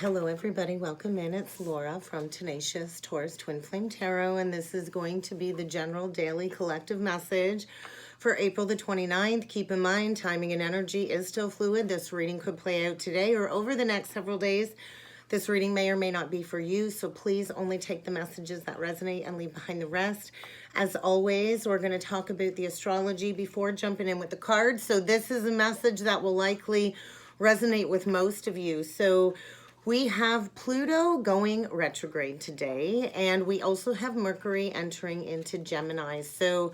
Hello everybody, welcome in. It's Laura from Tenacious Taurus Twin Flame Tarot, and this is going to be the general daily collective message for April the 29th. Keep in mind, timing and energy is still fluid. This reading could play out today or over the next several days. This reading may or may not be for you, so please only take the messages that resonate and leave behind the rest. As always, we're going to talk about the astrology before jumping in with the cards. So this is a message that will likely resonate with most of you. So we have Pluto going retrograde today, and we also have Mercury entering into Gemini. So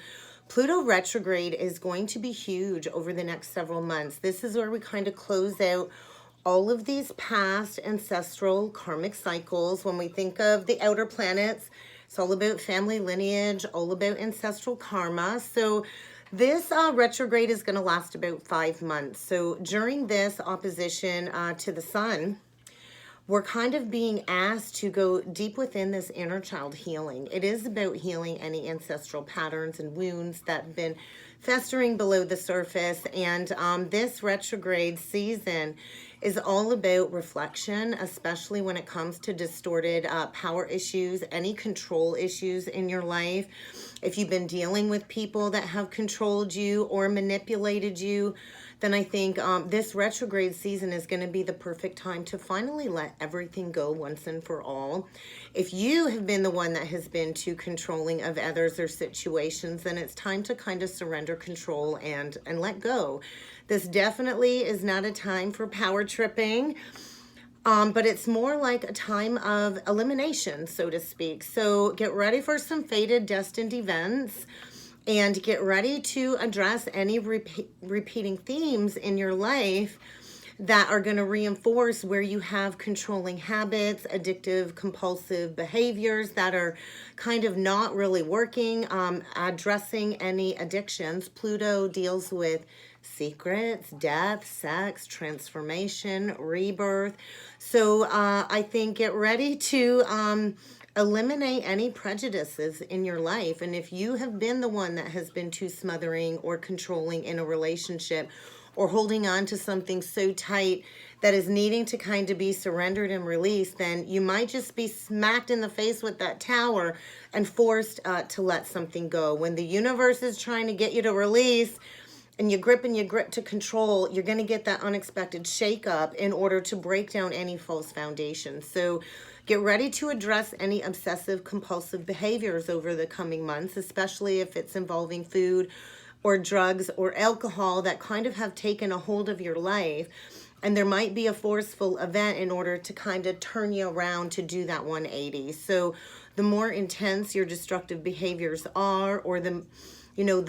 Pluto retrograde is going to be huge over the next several months. This is where we kind of close out all of these past ancestral karmic cycles. When we think of the outer planets, it's all about family lineage, all about ancestral karma. So this retrograde is going to last about 5 months. So during this opposition to the sun, we're kind of being asked to go deep within this inner child healing. It is about healing any ancestral patterns and wounds that have been festering below the surface. And this retrograde season is all about reflection, especially when it comes to distorted power issues, any control issues in your life. If you've been dealing with people that have controlled you or manipulated you, then I think this retrograde season is going to be the perfect time to finally let everything go once and for all. If you have been the one that has been too controlling of others or situations, then it's time to kind of surrender control and let go. This definitely is not a time for power tripping, but it's more like a time of elimination, so to speak. So get ready for some fated, destined events. And get ready to address any repeating themes in your life that are going to reinforce where you have controlling habits, addictive, compulsive behaviors that are kind of not really working, addressing any addictions. Pluto deals with secrets, death, sex, transformation, rebirth. So I think get ready to eliminate any prejudices in your life. And if you have been the one that has been too smothering or controlling in a relationship, or holding on to something so tight that is needing to kind of be surrendered and released, then you might just be smacked in the face with that tower and forced to let something go. When the universe is trying to get you to release, and you grip to control, you're going to get that unexpected shakeup in order to break down any false foundation. So get ready to address any obsessive compulsive behaviors over the coming months, especially if it's involving food or drugs or alcohol that kind of have taken a hold of your life. And there might be a forceful event in order to kind of turn you around to do that 180. So the more intense your destructive behaviors are, or the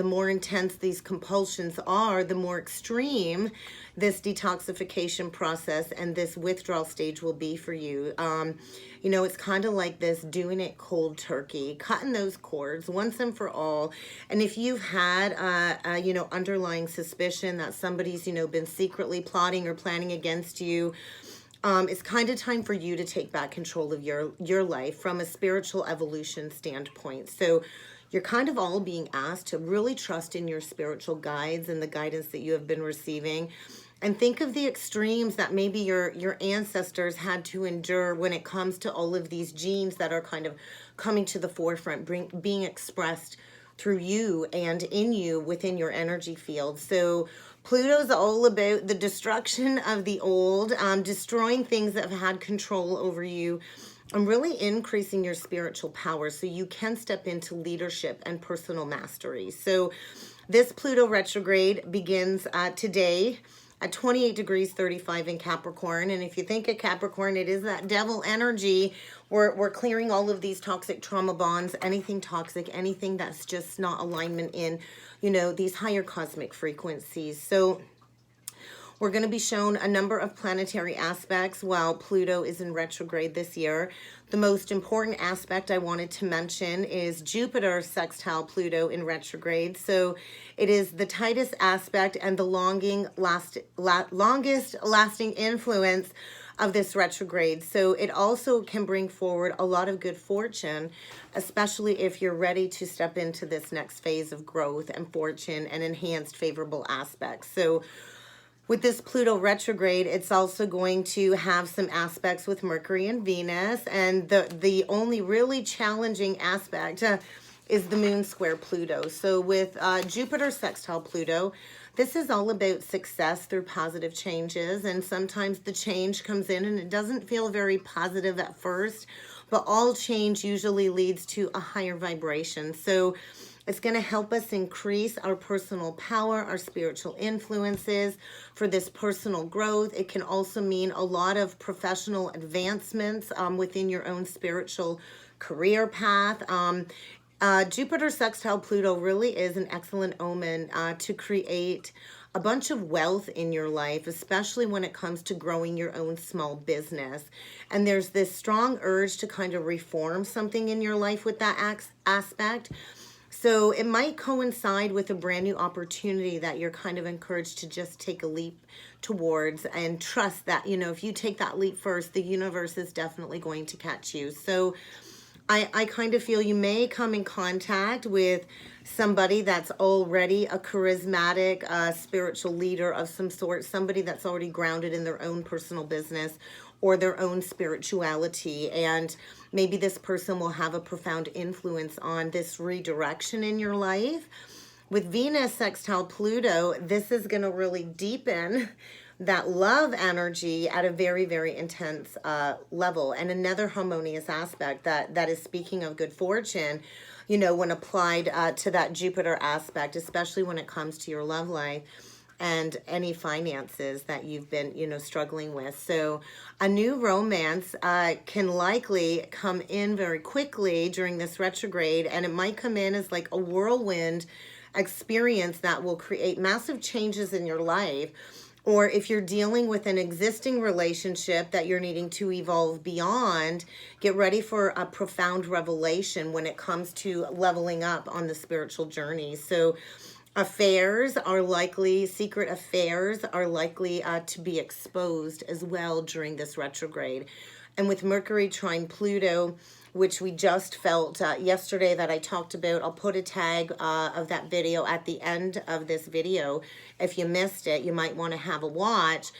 more intense these compulsions are, the more extreme this detoxification process and this withdrawal stage will be for you. It's kind of like this doing it cold turkey, cutting those cords once and for all. And if you've had, underlying suspicion that somebody's, been secretly plotting or planning against you, it's kind of time for you to take back control of your life from a spiritual evolution standpoint. So you're kind of all being asked to really trust in your spiritual guides and the guidance that you have been receiving. And think of the extremes that maybe your ancestors had to endure when it comes to all of these genes that are kind of coming to the forefront, being expressed through you and in you within your energy field. So Pluto's all about the destruction of the old, destroying things that have had control over you, and really increasing your spiritual power so you can step into leadership and personal mastery. So this Pluto retrograde begins today at 28 degrees 35 in Capricorn. And if you think of Capricorn, it is that devil energy. We're clearing all of these toxic trauma bonds, anything toxic, anything that's just not alignment in, these higher cosmic frequencies. So we're going to be shown a number of planetary aspects while Pluto is in retrograde this year. The most important aspect I wanted to mention is Jupiter sextile Pluto in retrograde. So it is the tightest aspect and the longest lasting influence of this retrograde. So it also can bring forward a lot of good fortune, especially if you're ready to step into this next phase of growth and fortune and enhanced favorable aspects. So With this Pluto retrograde, it's also going to have some aspects with Mercury and Venus. And the only really challenging aspect is the moon square Pluto. So with Jupiter sextile Pluto, this is all about success through positive changes. And sometimes the change comes in and it doesn't feel very positive at first, but all change usually leads to a higher vibration. So it's going to help us increase our personal power, our spiritual influences for this personal growth. It can also mean a lot of professional advancements within your own spiritual career path. Jupiter sextile Pluto really is an excellent omen to create a bunch of wealth in your life, especially when it comes to growing your own small business. And there's this strong urge to kind of reform something in your life with that aspect. So it might coincide with a brand new opportunity that you're kind of encouraged to just take a leap towards and trust that, you know, if you take that leap first, the universe is definitely going to catch you. So I kind of feel you may come in contact with somebody that's already a charismatic spiritual leader of some sort, somebody that's already grounded in their own personal business or their own spirituality. And maybe this person will have a profound influence on this redirection in your life. With Venus sextile Pluto, this is going to really deepen that love energy at a very, very intense level. And another harmonious aspect that is speaking of good fortune, you know, when applied to that Jupiter aspect, especially when it comes to your love life and any finances that you've been, you know, struggling with. So a new romance can likely come in very quickly during this retrograde, and it might come in as like a whirlwind experience that will create massive changes in your life. Or if you're dealing with an existing relationship that you're needing to evolve beyond, get ready for a profound revelation when it comes to leveling up on the spiritual journey. So affairs are likely, secret affairs are likely to be exposed as well during this retrograde. And with Mercury trine Pluto, which we just felt yesterday that I talked about, I'll put a tag of that video at the end of this video. If you missed it, you might want to have a watch.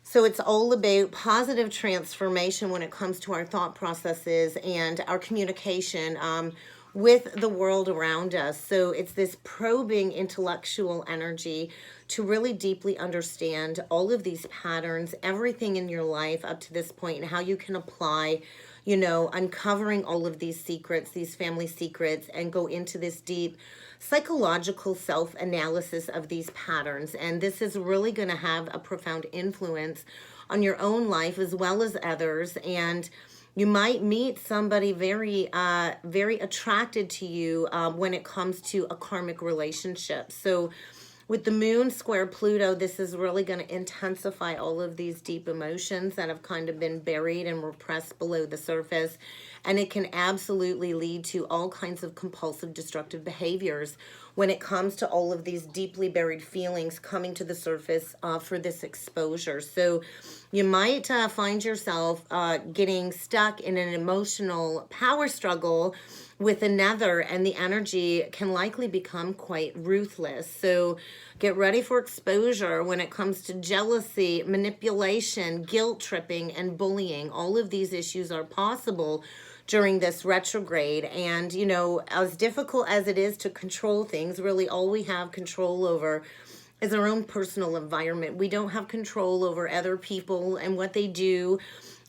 So it's all about positive transformation when it comes to our thought processes and our communication with the world around us. So it's this probing intellectual energy to really deeply understand all of these patterns, everything in your life up to this point, and how you can apply, you know, uncovering all of these secrets, these family secrets, and go into this deep psychological self-analysis of these patterns. And this is really going to have a profound influence on your own life as well as others. And you might meet somebody very, very attracted to you when it comes to a karmic relationship. So with the moon square Pluto, this is really going to intensify all of these deep emotions that have kind of been buried and repressed below the surface. And it can absolutely lead to all kinds of compulsive, destructive behaviors when it comes to all of these deeply buried feelings coming to the surface for this exposure. So you might find yourself getting stuck in an emotional power struggle with another, and the energy can likely become quite ruthless. So get ready for exposure when it comes to jealousy, manipulation, guilt tripping, and bullying. All of these issues are possible during this retrograde. And, you know, as difficult as it is to control things, really all we have control over is our own personal environment. We don't have control over other people and what they do.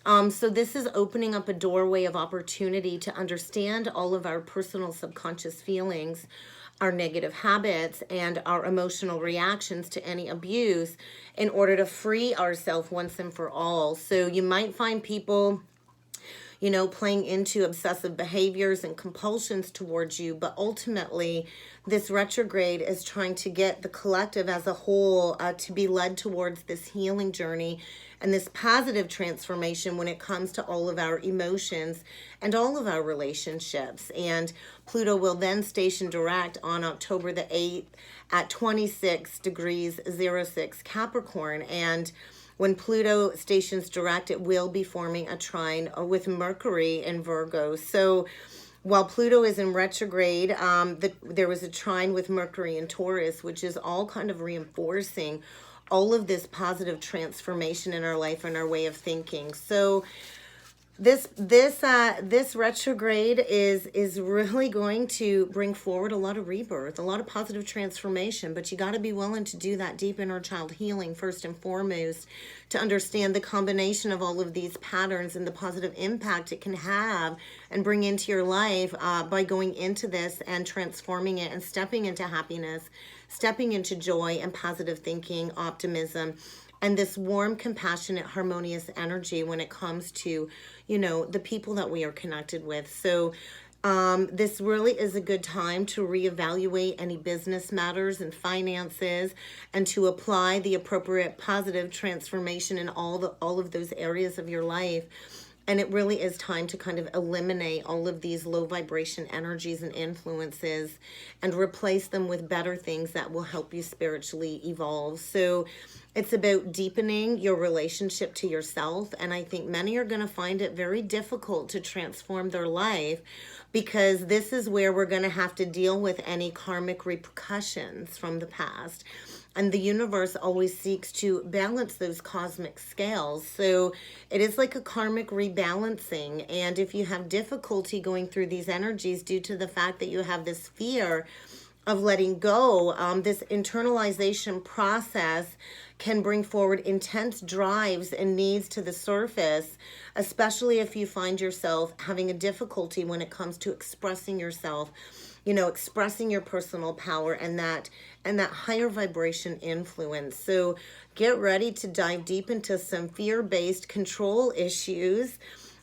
So this is opening up a doorway of opportunity to understand all of our personal subconscious feelings, our negative habits, and our emotional reactions to any abuse in order to free ourselves once and for all. So you might find people, you know, playing into obsessive behaviors and compulsions towards you, but ultimately this retrograde is trying to get the collective as a whole to be led towards this healing journey and this positive transformation when it comes to all of our emotions and all of our relationships. And Pluto will then station direct on October the 8th at 26 degrees 06 Capricorn. And when Pluto stations direct, it will be forming a trine with Mercury in Virgo. So while Pluto is in retrograde, there was a trine with Mercury in Taurus, which is all kind of reinforcing all of this positive transformation in our life and our way of thinking. So this retrograde is really going to bring forward a lot of rebirth, a lot of positive transformation, but you got to be willing to do that deep inner child healing first and foremost, to understand the combination of all of these patterns and the positive impact it can have and bring into your life by going into this and transforming it and stepping into happiness, stepping into joy and positive thinking, optimism, and this warm, compassionate, harmonious energy when it comes to, you know, the people that we are connected with. So this really is a good time to reevaluate any business matters and finances, and to apply the appropriate positive transformation in all of those areas of your life. And it really is time to kind of eliminate all of these low vibration energies and influences and replace them with better things that will help you spiritually evolve. So it's about deepening your relationship to yourself. And I think many are going to find it very difficult to transform their life, because this is where we're going to have to deal with any karmic repercussions from the past. And the universe always seeks to balance those cosmic scales. So it is like a karmic rebalancing. And if you have difficulty going through these energies due to the fact that you have this fear of letting go, this internalization process can bring forward intense drives and needs to the surface, especially if you find yourself having a difficulty when it comes to expressing yourself, you know, expressing your personal power and that higher vibration influence. So get ready to dive deep into some fear-based control issues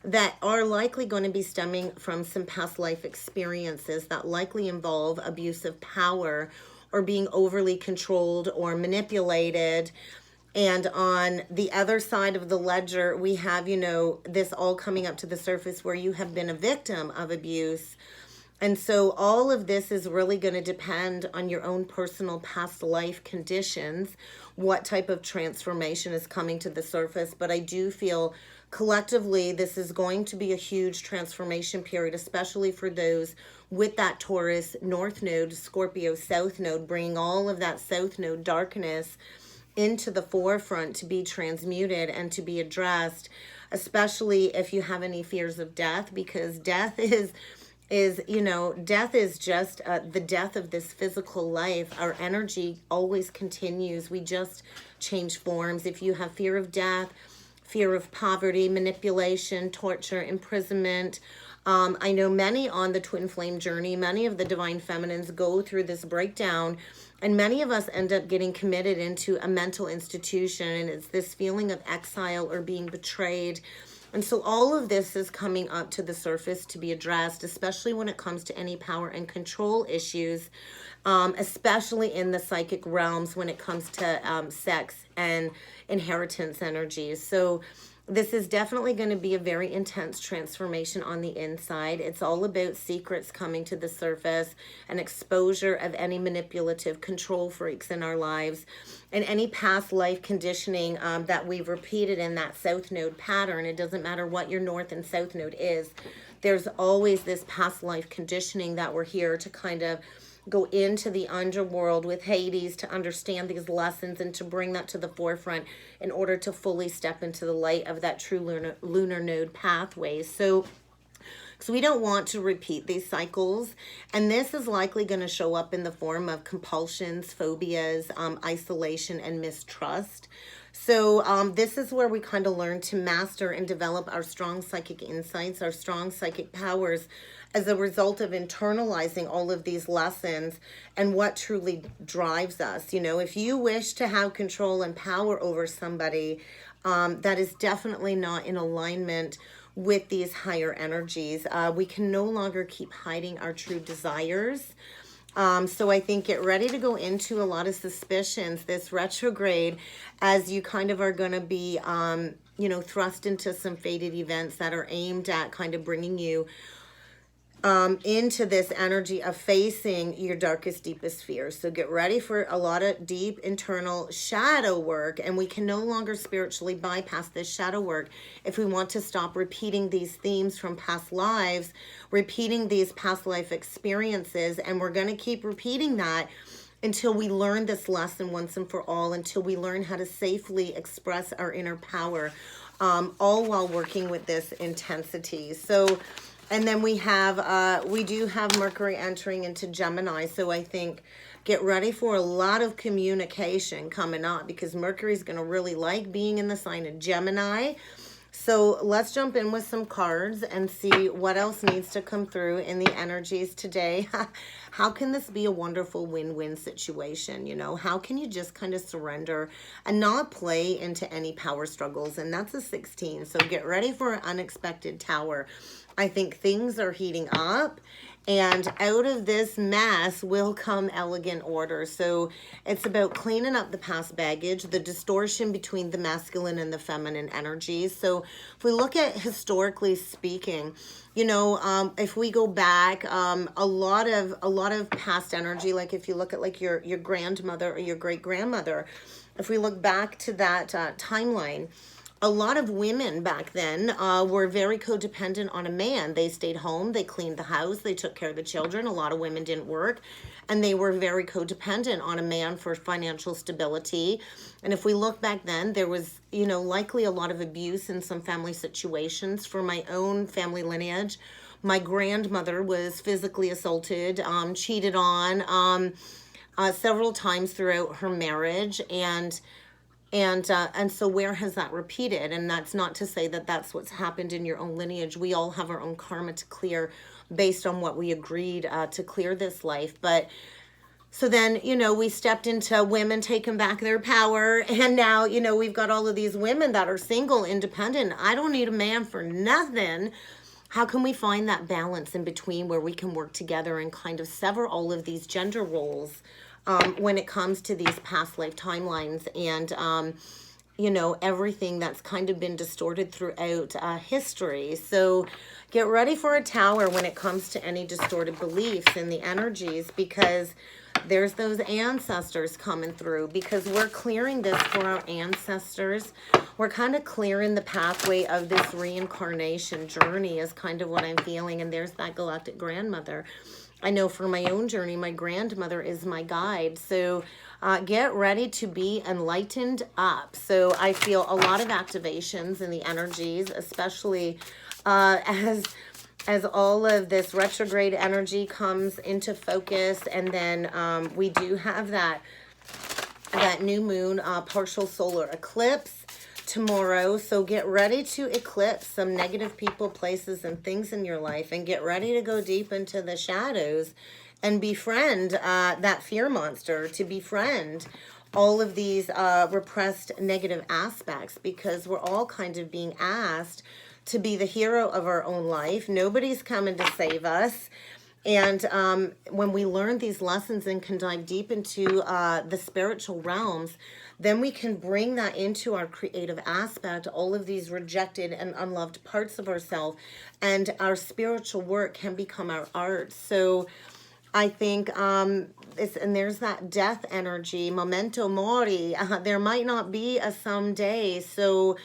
that are likely going to be stemming from some past life experiences that likely involve abuse of power or being overly controlled or manipulated. And on the other side of the ledger, we have, you know, this all coming up to the surface where you have been a victim of abuse. And so all of this is really going to depend on your own personal past life conditions, what type of transformation is coming to the surface. But I do feel collectively this is going to be a huge transformation period, especially for those with that Taurus North Node, Scorpio South Node, bringing all of that South Node darkness into the forefront to be transmuted and to be addressed, especially if you have any fears of death, because death is you know, death is just the death of this physical life. Our energy always continues. We just change forms. If you have fear of death, fear of poverty, manipulation, torture, imprisonment, I know many on the twin flame journey, many of the divine feminines go through this breakdown, and many of us end up getting committed into a mental institution, and it's this feeling of exile or being betrayed. And so all of this is coming up to the surface to be addressed, especially when it comes to any power and control issues, especially in the psychic realms when it comes to sex and inheritance energies. So this is definitely going to be a very intense transformation on the inside. It's all about secrets coming to the surface and exposure of any manipulative control freaks in our lives and any past life conditioning that we've repeated in that South Node pattern. It doesn't matter what your North and South Node is. There's always this past life conditioning that we're here to kind of go into the underworld with Hades to understand these lessons and to bring that to the forefront in order to fully step into the light of that true lunar node pathway. So we don't want to repeat these cycles, and this is likely going to show up in the form of compulsions, phobias, isolation, and mistrust. So this is where we kind of learn to master and develop our strong psychic insights, our strong psychic powers, as a result of internalizing all of these lessons and what truly drives us. You know, if you wish to have control and power over somebody, that is definitely not in alignment with these higher energies. We can no longer keep hiding our true desires. So I think get ready to go into a lot of suspicions this retrograde, as you kind of are going to be, you know, thrust into some fated events that are aimed at kind of bringing you into this energy of facing your darkest, deepest fears. So get ready for a lot of deep internal shadow work, and we can no longer spiritually bypass this shadow work if we want to stop repeating these themes from past lives, repeating these past life experiences, and we're going to keep repeating that until we learn this lesson once and for all, until we learn how to safely express our inner power, all while working with this intensity. So, and then we do have Mercury entering into Gemini. So I think get ready for a lot of communication coming up, because Mercury's going to really like being in the sign of Gemini. So let's jump in with some cards and see what else needs to come through in the energies today. How can this be a wonderful win-win situation? You know, how can you just kind of surrender and not play into any power struggles? And that's a 16. So get ready for an unexpected tower. I think things are heating up, and out of this mess will come elegant order. So it's about cleaning up the past baggage, the distortion between the masculine and the feminine energies. So if we look at historically speaking, you know, if we go back, a lot of past energy, like if you look at like your grandmother or your great grandmother, if we look back to that timeline, a lot of women back then were very codependent on a man. They stayed home, they cleaned the house, they took care of the children. A lot of women didn't work, and they were very codependent on a man for financial stability. And if we look back then, there was, you know, likely a lot of abuse in some family situations. For my own family lineage, my grandmother was physically assaulted, cheated on several times throughout her marriage, and so where has that repeated? And that's not to say that that's what's happened in your own lineage. We all have our own karma to clear based on what we agreed to clear this life. But so then, you know, we stepped into women taking back their power. And now, you know, we've got all of these women that are single, independent. I don't need a man for nothing. How can we find that balance in between where we can work together and kind of sever all of these gender roles when it comes to these past life timelines and, you know, everything that's kind of been distorted throughout history. So get ready for a tower when it comes to any distorted beliefs in the energies, because there's those ancestors coming through, because we're clearing this for our ancestors. We're kind of clearing the pathway of this reincarnation journey is kind of what I'm feeling. And there's that galactic grandmother. I know for my own journey, my grandmother is my guide. So get ready to be enlightened up. So I feel a lot of activations in the energies, especially as all of this retrograde energy comes into focus. And then we do have that new moon partial solar eclipse tomorrow. So get ready to eclipse some negative people, places, and things in your life, and get ready to go deep into the shadows and befriend that fear monster, to befriend all of these repressed negative aspects, because we're all kind of being asked to be the hero of our own life. Nobody's coming to save us. And when we learn these lessons and can dive deep into the spiritual realms, then we can bring that into our creative aspect, all of these rejected and unloved parts of ourselves, and our spiritual work can become our art. So I think and there's that death energy, memento mori. There might not be a someday. So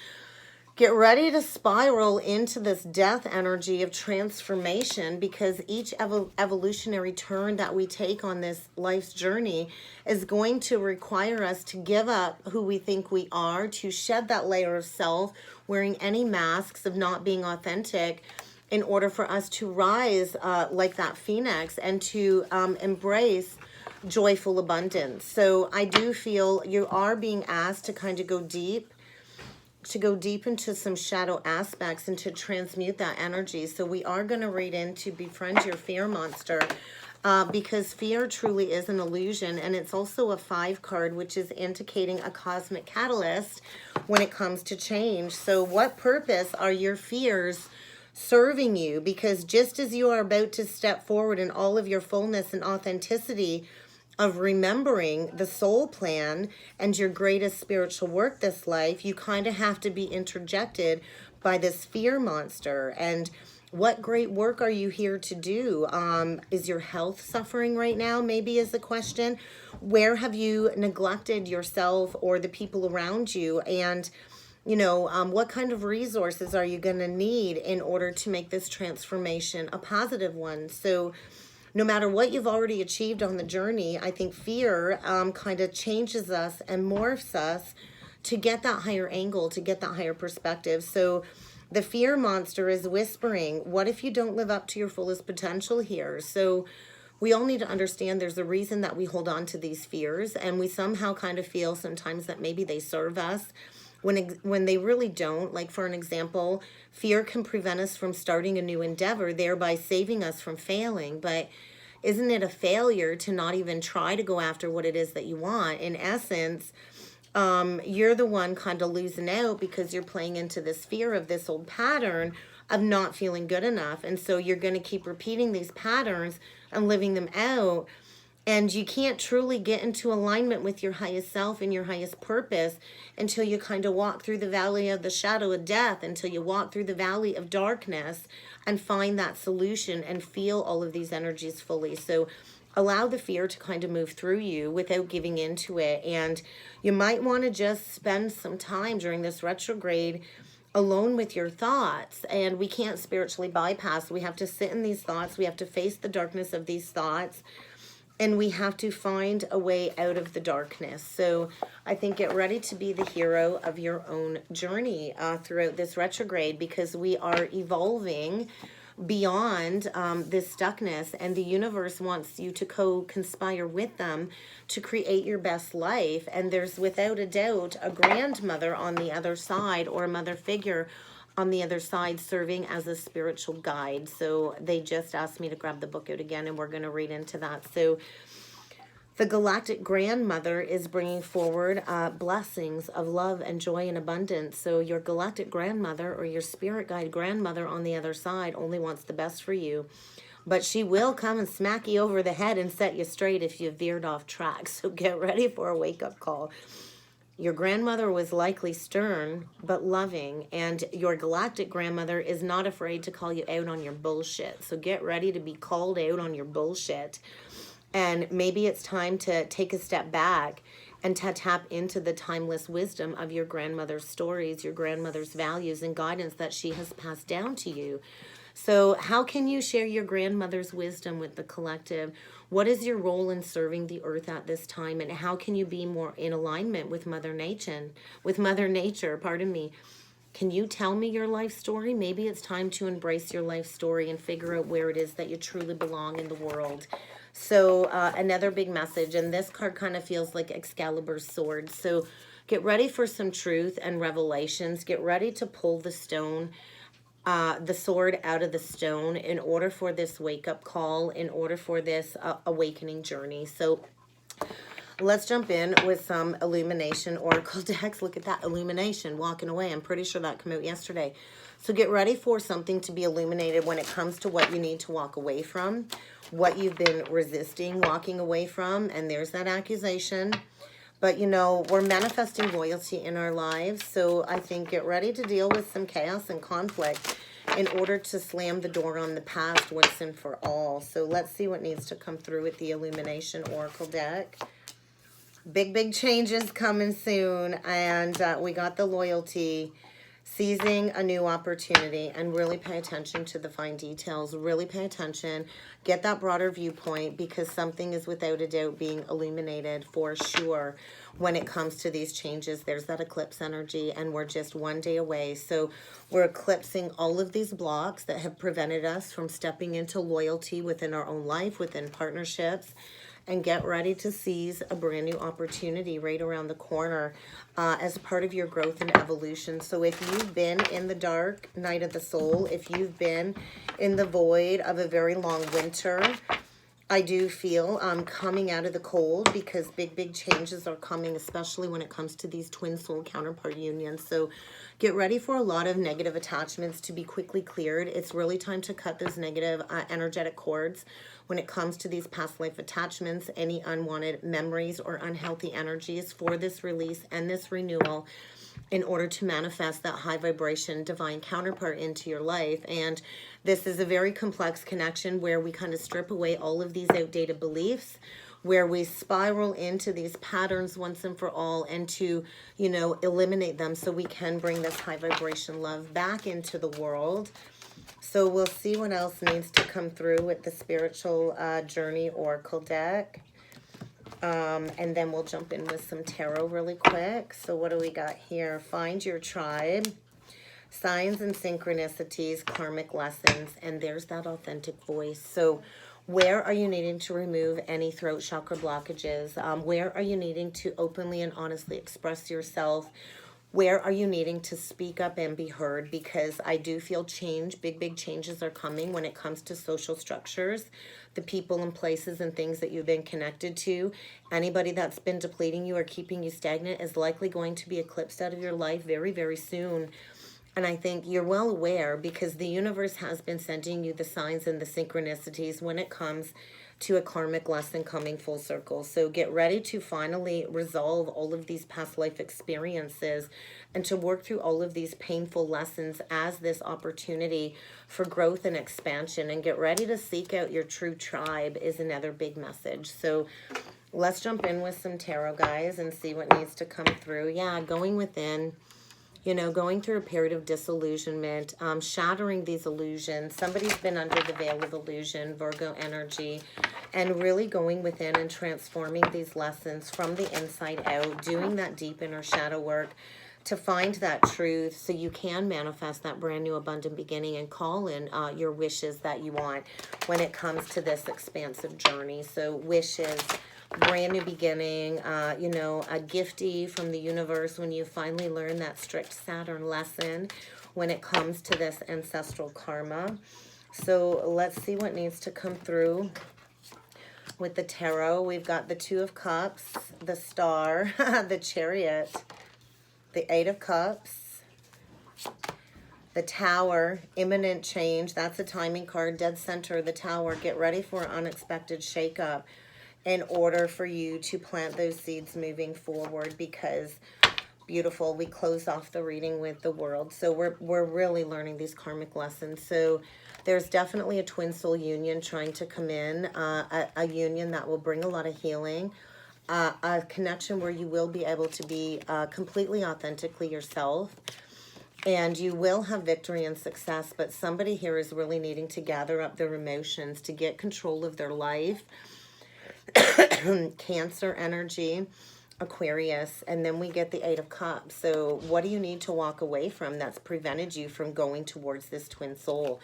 get ready to spiral into this death energy of transformation, because each evolutionary turn that we take on this life's journey is going to require us to give up who we think we are, to shed that layer of self, wearing any masks of not being authentic, in order for us to rise like that phoenix and to embrace joyful abundance. So I do feel you are being asked to kind of go deep into some shadow aspects and to transmute that energy. So we are going to read into befriend your fear monster, because fear truly is an illusion, and it's also a 5 card, which is indicating a cosmic catalyst when it comes to change. So what purpose are your fears serving you? Because just as you are about to step forward in all of your fullness and authenticity of remembering the soul plan and your greatest spiritual work this life, you kind of have to be interjected by this fear monster. And what great work are you here to do? Is your health suffering right now? Maybe is the question. Where have you neglected yourself or the people around you? And you know, what kind of resources are you going to need in order to make this transformation a positive one? So no matter what you've already achieved on the journey, I think fear kind of changes us and morphs us to get that higher angle, to get that higher perspective. So the fear monster is whispering, what if you don't live up to your fullest potential here? So we all need to understand there's a reason that we hold on to these fears, and we somehow kind of feel sometimes that maybe they serve us when they really don't. Like, for an example, fear can prevent us from starting a new endeavor, thereby saving us from failing. But isn't it a failure to not even try to go after what it is that you want? In essence, you're the one kind of losing out because you're playing into this fear of this old pattern of not feeling good enough. And so you're going to keep repeating these patterns and living them out. And you can't truly get into alignment with your highest self and your highest purpose until you kind of walk through the valley of the shadow of death, until you walk through the valley of darkness and find that solution and feel all of these energies fully. So allow the fear to kind of move through you without giving into it. And you might want to just spend some time during this retrograde alone with your thoughts. And we can't spiritually bypass. We have to sit in these thoughts. We have to face the darkness of these thoughts. And we have to find a way out of the darkness. So I think get ready to be the hero of your own journey throughout this retrograde, because we are evolving beyond this stuckness, and the universe wants you to co-conspire with them to create your best life. And there's without a doubt a grandmother on the other side, or a mother figure on the other side, serving as a spiritual guide. So they just asked me to grab the book out again, and we're going to read into that. So the galactic grandmother is bringing forward blessings of love and joy and abundance. So your galactic grandmother, or your spirit guide grandmother on the other side, only wants the best for you. But she will come and smack you over the head and set you straight if you've veered off track. So get ready for a wake-up call. Your grandmother was likely stern but loving, and your galactic grandmother is not afraid to call you out on your bullshit. So get ready to be called out on your bullshit. And maybe it's time to take a step back and to tap into the timeless wisdom of your grandmother's stories, your grandmother's values and guidance that she has passed down to you. So how can you share your grandmother's wisdom with the collective? What is your role in serving the earth at this time? And how can you be more in alignment with Mother Nature? Can you tell me your life story? Maybe it's time to embrace your life story and figure out where it is that you truly belong in the world. So another big message, and this card kind of feels like Excalibur's sword. So get ready for some truth and revelations. Get ready to pull the stone, the sword out of the stone, in order for this wake-up call, in order for this awakening journey. So let's jump in with some illumination oracle decks. Look at that illumination walking away. I'm pretty sure that came out yesterday. So get ready for something to be illuminated when it comes to what you need to walk away from, what you've been resisting walking away from. And there's that accusation. But, you know, we're manifesting loyalty in our lives. So I think get ready to deal with some chaos and conflict in order to slam the door on the past once and for all. So let's see what needs to come through with the illumination oracle deck. Big changes coming soon. And we got the loyalty, seizing a new opportunity, and really pay attention to the fine details. Really pay attention. Get that broader viewpoint, because something is without a doubt being illuminated for sure when it comes to these changes. There's that eclipse energy, and we're just one day away. So we're eclipsing all of these blocks that have prevented us from stepping into loyalty within our own life, within partnerships, and get ready to seize a brand new opportunity right around the corner as part of your growth and evolution. So if you've been in the dark night of the soul, if you've been in the void of a very long winter, I do feel coming out of the cold, because big changes are coming, especially when it comes to these twin soul counterpart unions. So get ready for a lot of negative attachments to be quickly cleared. It's really time to cut those negative energetic cords when it comes to these past life attachments, any unwanted memories or unhealthy energies, for this release and this renewal, in order to manifest that high vibration divine counterpart into your life. And this is a very complex connection where we kind of strip away all of these outdated beliefs, where we spiral into these patterns once and for all, and to, you know, eliminate them so we can bring this high vibration love back into the world. So we'll see what else needs to come through with the Spiritual Journey Oracle deck. And then we'll jump in with some tarot really quick. So what do we got here? Find your tribe. Signs and synchronicities, karmic lessons, and there's that authentic voice. So where are you needing to remove any throat chakra blockages? Where are you needing to openly and honestly express yourself? Where are you needing to speak up and be heard? Because I do feel change, big changes are coming when it comes to social structures, the people and places and things that you've been connected to. Anybody that's been depleting you or keeping you stagnant is likely going to be eclipsed out of your life very soon. And I think you're well aware, because the universe has been sending you the signs and the synchronicities when it comes to a karmic lesson coming full circle. So get ready to finally resolve all of these past life experiences and to work through all of these painful lessons as this opportunity for growth and expansion. And get ready to seek out your true tribe is another big message. So let's jump in with some tarot, guys, and see what needs to come through. Yeah, going within. You know, going through a period of disillusionment, shattering these illusions. Somebody's been under the veil of illusion, Virgo energy, and really going within and transforming these lessons from the inside out, doing that deep inner shadow work to find that truth so you can manifest that brand new abundant beginning and call in your wishes that you want when it comes to this expansive journey. So wishes, brand new beginning, you know, a gifty from the universe when you finally learn that strict Saturn lesson when it comes to this ancestral karma. So let's see what needs to come through with the tarot. We've got the Two of Cups, the Star, the Chariot, the Eight of Cups, the Tower, imminent change. That's a timing card, dead center, the Tower. Get ready for an unexpected shakeup in order for you to plant those seeds moving forward, because beautiful, we close off the reading with the World. So we're really learning these karmic lessons. So there's definitely a twin soul union trying to come in, a union that will bring a lot of healing, a connection where you will be able to be completely authentically yourself, and you will have victory and success. But somebody here is really needing to gather up their emotions to get control of their life. Cancer energy, Aquarius, and then we get the Eight of Cups. So what do you need to walk away from that's prevented you from going towards this twin soul?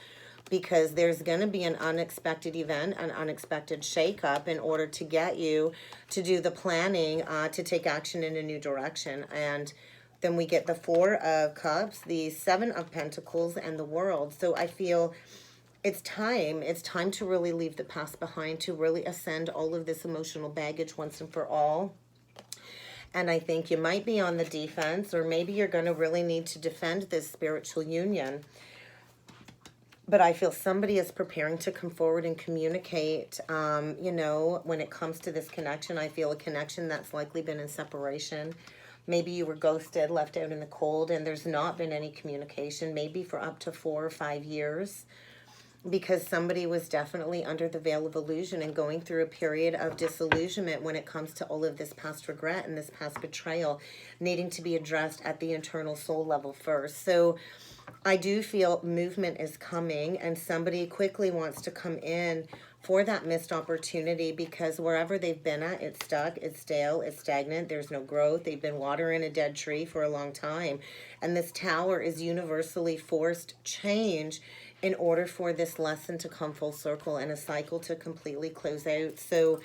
Because there's going to be an unexpected event, an unexpected shakeup in order to get you to do the planning, to take action in a new direction. And then we get the Four of Cups, the Seven of Pentacles, and the World. So I feel it's time to really leave the past behind, to really ascend all of this emotional baggage once and for all. And I think you might be on the defense, or maybe you're going to really need to defend this spiritual union. But I feel somebody is preparing to come forward and communicate, you know, when it comes to this connection. I feel a connection that's likely been in separation. Maybe you were ghosted, left out in the cold, and there's not been any communication, maybe for up to 4 or 5 years. Because somebody was definitely under the veil of illusion and going through a period of disillusionment when it comes to all of this past regret and this past betrayal needing to be addressed at the internal soul level first. So I do feel movement is coming, and somebody quickly wants to come in for that missed opportunity, because wherever they've been at, it's stuck, it's stale, it's stagnant, there's no growth. They've been watering a dead tree for a long time. And this Tower is universally forced change in order for this lesson to come full circle and a cycle to completely close out. So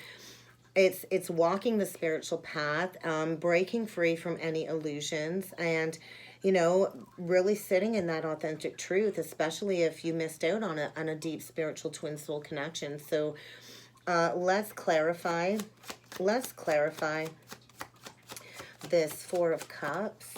it's walking the spiritual path, breaking free from any illusions, and, you know, really sitting in that authentic truth, especially if you missed out on a deep spiritual twin soul connection. So let's clarify this Four of Cups,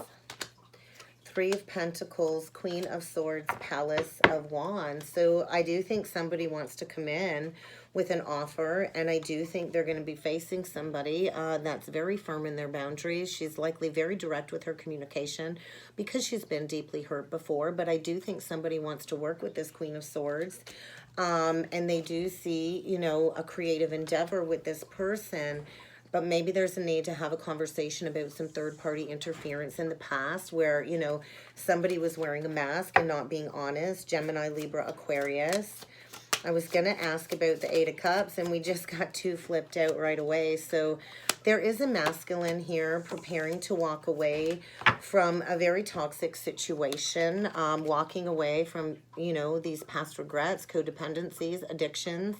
Three of Pentacles, Queen of Swords, Palace of Wands. So I do think somebody wants to come in with an offer, and I do think they're going to be facing somebody that's very firm in their boundaries. She's likely very direct with her communication because she's been deeply hurt before, but I do think somebody wants to work with this Queen of Swords, and they do see, you know, a creative endeavor with this person but maybe there's a need to have a conversation about some third-party interference in the past where, you know, somebody was wearing a mask and not being honest. Gemini, Libra, Aquarius. I was going to ask about the Eight of Cups, and we just got two flipped out right away. So there is a masculine here preparing to walk away from a very toxic situation, walking away from, you know, these past regrets, codependencies, addictions.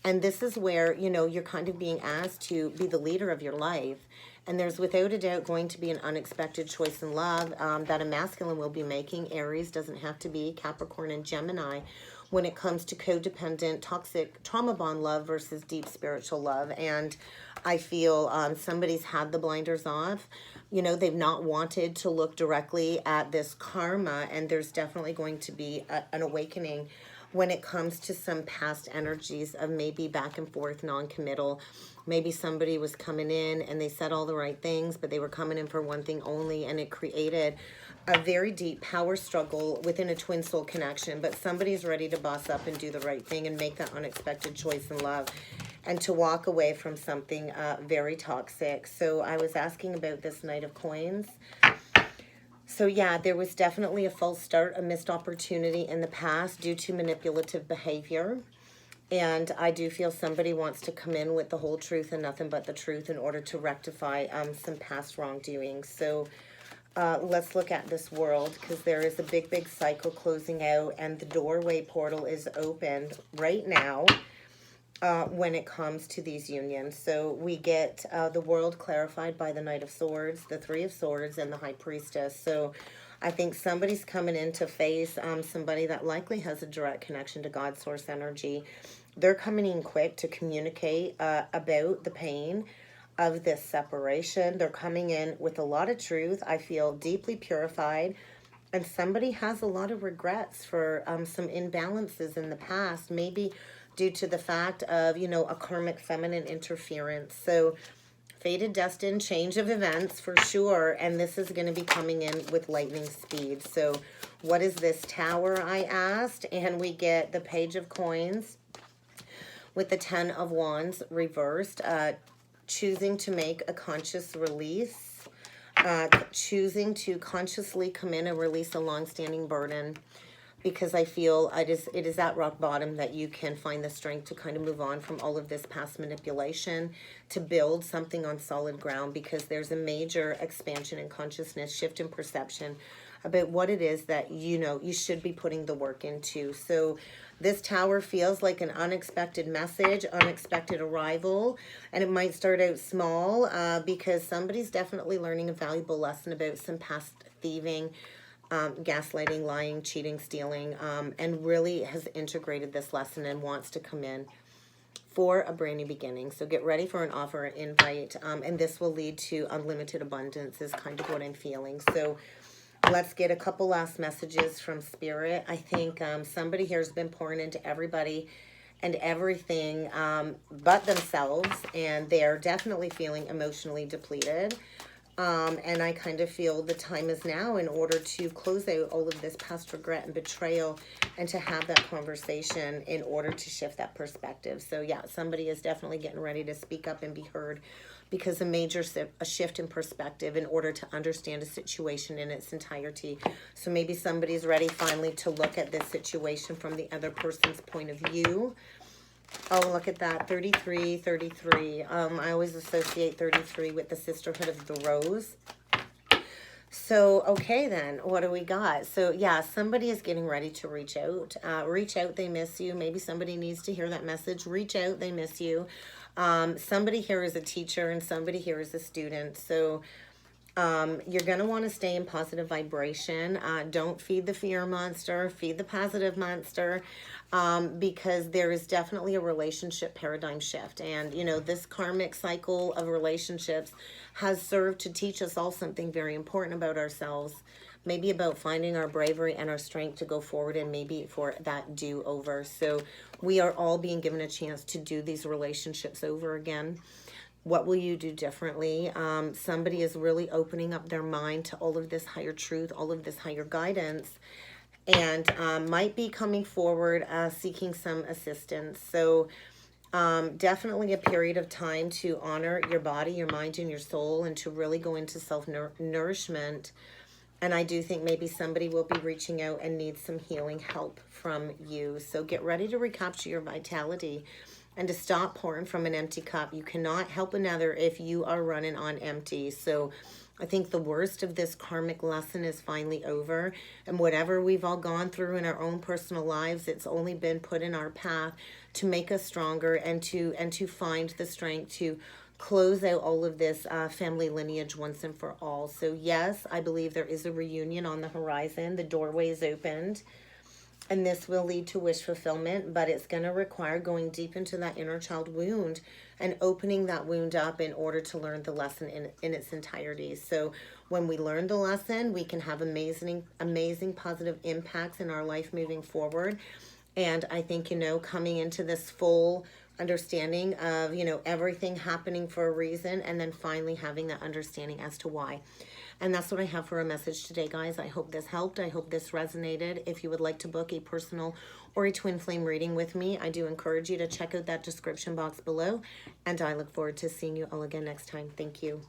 And this is where, you know, you're kind of being asked to be the leader of your life. And there's without a doubt going to be an unexpected choice in love that a masculine will be making. Aries doesn't have to be, Capricorn and Gemini, when it comes to codependent, toxic, trauma bond love versus deep spiritual love. And I feel somebody's had the blinders off. You know, they've not wanted to look directly at this karma, and there's definitely going to be an awakening when it comes to some past energies of maybe back and forth, non-committal. Maybe somebody was coming in and they said all the right things, but they were coming in for one thing only, and it created a very deep power struggle within a twin soul connection. But somebody's ready to boss up and do the right thing and make that unexpected choice in love and to walk away from something very toxic. So I was asking about this Knight of Coins. So yeah, there was definitely a false start, a missed opportunity in the past due to manipulative behavior. And I do feel somebody wants to come in with the whole truth and nothing but the truth in order to rectify some past wrongdoing. So let's look at this world, because there is a big, big cycle closing out, and the doorway portal is opened right now when it comes to these unions. So we get the world clarified by the Knight of Swords, the Three of Swords, and the High Priestess. So I think somebody's coming in to face somebody that likely has a direct connection to God source energy. They're coming in quick to communicate about the pain of this separation. They're coming in with a lot of truth. I feel deeply purified. And somebody has a lot of regrets for some imbalances in the past, maybe due to the fact of, you know, a karmic feminine interference. So fated, destined, change of events for sure. And this is going to be coming in with lightning speed. So what is this Tower, I asked? And we get the Page of Coins with the Ten of Wands reversed. Choosing to make a conscious release. Choosing to consciously come in and release a long-standing burden, because I feel it is at rock bottom that you can find the strength to kind of move on from all of this past manipulation to build something on solid ground, because there's a major expansion in consciousness, shift in perception about what it is that, you know, you should be putting the work into. So this Tower feels like an unexpected message, unexpected arrival, and it might start out small because somebody's definitely learning a valuable lesson about some past thieving, gaslighting, lying, cheating, stealing, and really has integrated this lesson and wants to come in for a brand new beginning. So get ready for an offer, an invite, and this will lead to unlimited abundance is kind of what I'm feeling. So let's get a couple last messages from Spirit. I think somebody here has been pouring into everybody and everything but themselves, and they're definitely feeling emotionally depleted. And I kind of feel the time is now in order to close out all of this past regret and betrayal and to have that conversation in order to shift that perspective. So yeah, somebody is definitely getting ready to speak up and be heard, because a shift in perspective in order to understand a situation in its entirety. So maybe somebody's ready finally to look at this situation from the other person's point of view. Oh, look at that, 33, 33. I always associate 33 with the Sisterhood of the Rose. So, okay then, what do we got? So, yeah, somebody is getting ready to reach out. Reach out, they miss you. Maybe somebody needs to hear that message. Reach out, they miss you. Somebody here is a teacher and somebody here is a student. So, you're going to want to stay in positive vibration. Don't feed the fear monster, feed the positive monster, because there is definitely a relationship paradigm shift. And, you know, this karmic cycle of relationships has served to teach us all something very important about ourselves, maybe about finding our bravery and our strength to go forward, and maybe for that do-over. So we are all being given a chance to do these relationships over again. What will you do differently? Somebody is really opening up their mind to all of this higher truth, all of this higher guidance, and might be coming forward seeking some assistance. So Definitely a period of time to honor your body, your mind, and your soul, and to really go into self-nourishment. And I do think maybe somebody will be reaching out and needs some healing help from you. So get ready to recapture your vitality and to stop pouring from an empty cup. You cannot help another if you are running on empty. So I think the worst of this karmic lesson is finally over. And whatever we've all gone through in our own personal lives, it's only been put in our path to make us stronger and to find the strength to close out all of this family lineage once and for all. So yes, I believe there is a reunion on the horizon. The doorway is opened. And this will lead to wish fulfillment, but it's going to require going deep into that inner child wound and opening that wound up in order to learn the lesson in its entirety. So when we learn the lesson, we can have amazing positive impacts in our life moving forward. And I think, coming into this full understanding of, everything happening for a reason, and then finally having that understanding as to why. And that's what I have for a message today, guys. I hope this helped. I hope this resonated. If you would like to book a personal or a twin flame reading with me, I do encourage you to check out that description box below. And I look forward to seeing you all again next time. Thank you.